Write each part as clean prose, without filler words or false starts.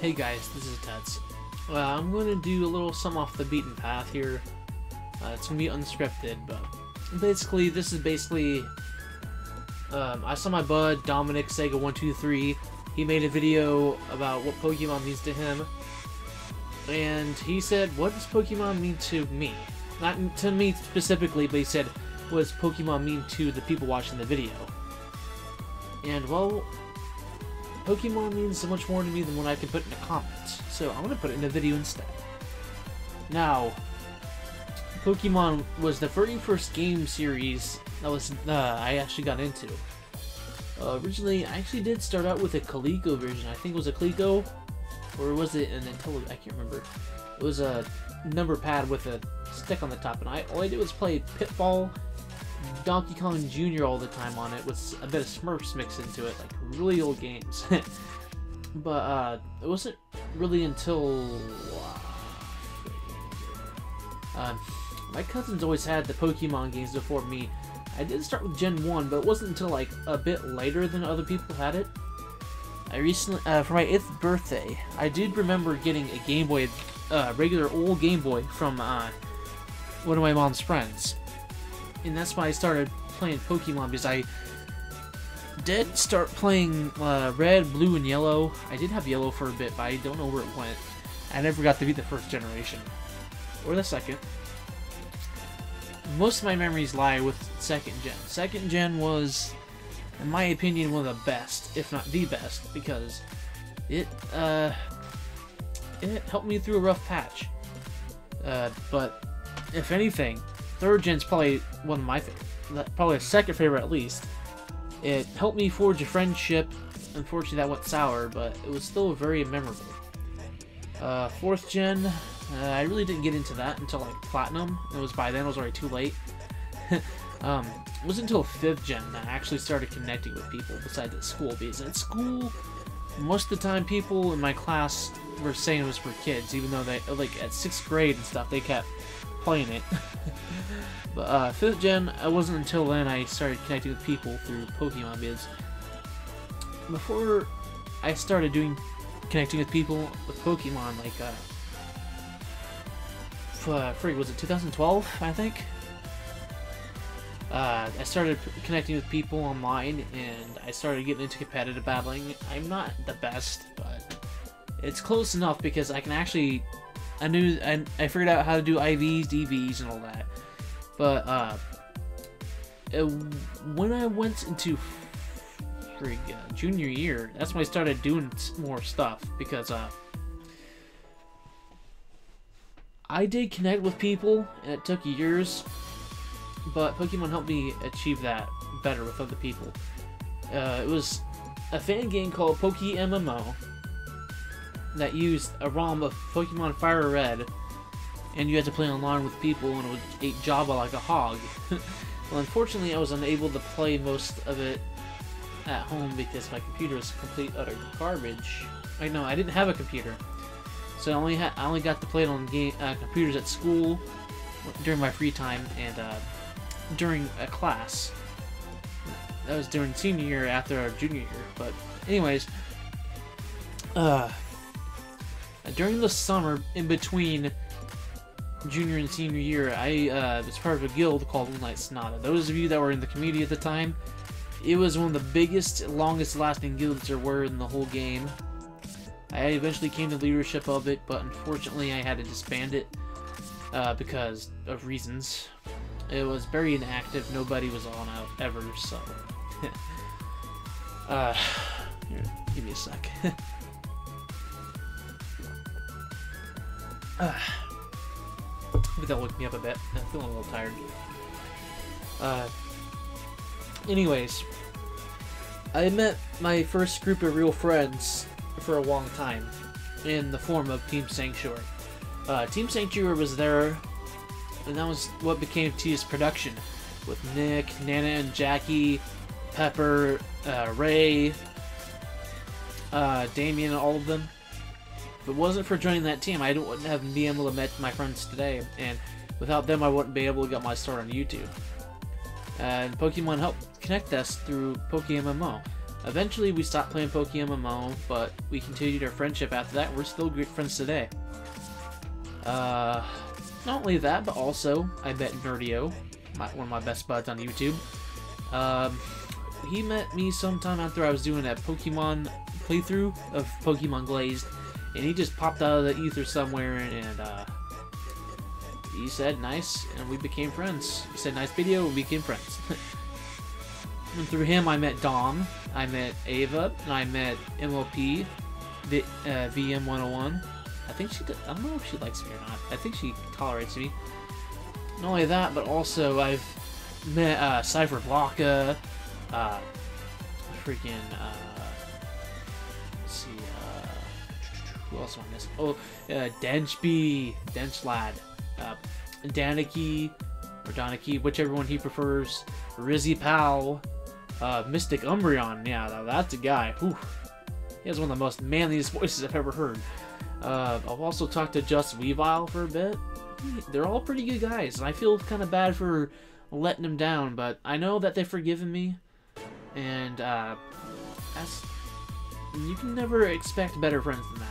Hey guys, this is Tetz. I'm going to do a little something off the beaten path here. It's going to be unscripted, but basically, I saw my bud, Dominic Sega123. He made a video about what Pokemon means to him. And he said, what does Pokemon mean to me? Not to me specifically, but he said, what does Pokemon mean to the people watching the video? And, well, Pokemon means so much more to me than what I can put in the comments, so I'm going to put it in a video instead. Now, Pokemon was the very first game series that I actually got into. Originally, I actually did start out with a Coleco version. I think it was a Coleco, or was it an Intelli? I can't remember. It was a number pad with a stick on the top, and all I did was play Pitfall, Donkey Kong Jr. all the time on it, with a bit of Smurfs mixed into it, like really old games. But it wasn't really until my cousins always had the Pokemon games before me. I did start with Gen 1, but it wasn't until like a bit later than other people had it. I recently, for my 8th birthday, I did remember getting a Game Boy, regular old Game Boy from one of my mom's friends. And that's why I started playing Pokemon, because I did start playing Red, Blue, and Yellow. I did have Yellow for a bit, but I don't know where it went. I never got to beat the first generation. Or the second. Most of my memories lie with second gen. Second gen was, in my opinion, one of the best, if not the best, because it helped me through a rough patch. But if anything, third gen's probably one of my favorite, probably a second favorite at least. It helped me forge a friendship. Unfortunately, that went sour, but it was still very memorable. Fourth gen, I really didn't get into that until like Platinum. By then it was already too late. It wasn't until 5th gen that I actually started connecting with people besides at school, because at school, most of the time people in my class were saying it was for kids, even though they, like at 6th grade and stuff, they kept playing it. But 5th gen, it wasn't until then I started connecting with people through Pokemon, because before I started connecting with people with Pokemon, like was it 2012, I think? I started connecting with people online, and I started getting into competitive battling. I'm not the best, but it's close enough because I can actually, I figured out how to do IVs, DVs, and all that. But when I went into junior year, that's when I started doing more stuff, because I did connect with people, and it took years, but Pokemon helped me achieve that better with other people. It was a fan game called PokeMMO that used a ROM of Pokemon Fire Red, and you had to play online with people, and it would eat Java like a hog. Well, unfortunately, I was unable to play most of it at home because my computer was complete utter garbage. No, I didn't have a computer, so I only got to play it on computers at school during my free time and during a class. That was during senior year after our junior year. But anyways, during the summer in between junior and senior year, I was part of a guild called Moonlight Sonata. Those of you that were in the community at the time, it was one of the biggest, longest lasting guilds there were in the whole game. I eventually came to leadership of it, but unfortunately I had to disband it because of reasons. It was very inactive, nobody was on out ever, so here, give me a sec. Maybe that'll wake me up a bit. I'm feeling a little tired. Anyways, I met my first group of real friends for a long time in the form of Team Sanctuary. Team Sanctuary was there, and that was what became TS Production, with Nick, Nana, and Jackie, Pepper, Ray, Damien, and all of them. If it wasn't for joining that team, I wouldn't have been able to meet my friends today, and without them I wouldn't be able to get my start on YouTube. And Pokemon helped connect us through PokeMMO. Eventually, we stopped playing Pokemon, but we continued our friendship after that. We're still great friends today. Not only that, but also, I met Nerdio, one of my best buds on YouTube. He met me sometime after I was doing a Pokemon playthrough of Pokemon Glazed, and he just popped out of the ether somewhere, and he said nice, and we became friends. He said nice video, and we became friends. And through him, I met Dom, I met Ava, and I met MLP, VM101. I think she did, I don't know if she likes me or not. I think she tolerates me. Not only that, but also I've met Cypher Blocka, freaking, let's see, who else am I missing? Oh, Denchby, Denchlad, Daniki, or Doniki, whichever one he prefers, Rizzy Pal, Mystic Umbreon, yeah, that's a guy. Whew. He has one of the most manliest voices I've ever heard. I've also talked to Just Weavile for a bit. They're all pretty good guys, and I feel kind of bad for letting them down, but I know that they've forgiven me, and you can never expect better friends than that.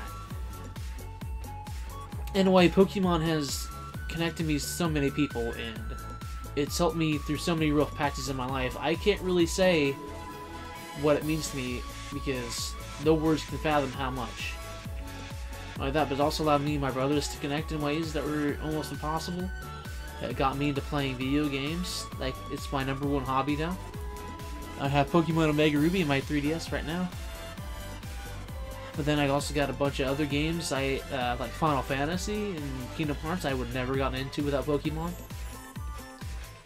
Anyway, Pokemon has connected me to so many people, and it's helped me through so many rough patches in my life. I can't really say what it means to me because no words can fathom how much. Like that, but it also allowed me and my brothers to connect in ways that were almost impossible. It got me into playing video games. Like, it's my #1 hobby now. I have Pokemon Omega Ruby in my 3DS right now. But then I also got a bunch of other games, like Final Fantasy and Kingdom Hearts I would never gotten into without Pokemon.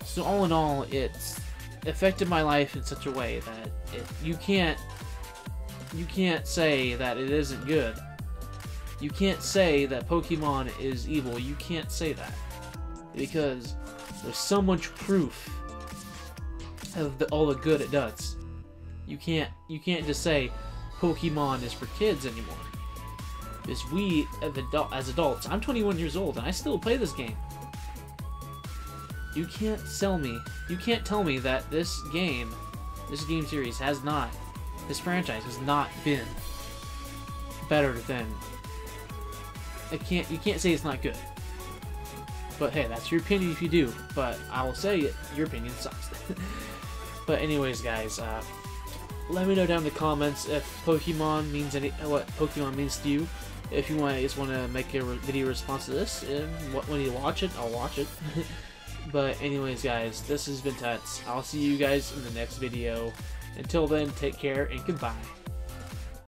So all in all, it's affected my life in such a way that you can't say that it isn't good. You can't say that Pokemon is evil. You can't say that. Because there's so much proof of all the good it does. You can't just say Pokemon is for kids anymore. Because we, as adults, I'm 21 years old and I still play this game. You can't tell me that this game series this franchise has not been better than. You can't say it's not good. But hey, that's your opinion if you do. But I will say your opinion sucks. But anyways, guys, let me know down in the comments if Pokemon means what Pokemon means to you. If you just want to make a video response to this, and when you watch it, I'll watch it. But anyways, guys, this has been Tetz. I'll see you guys in the next video. Until then, take care and goodbye.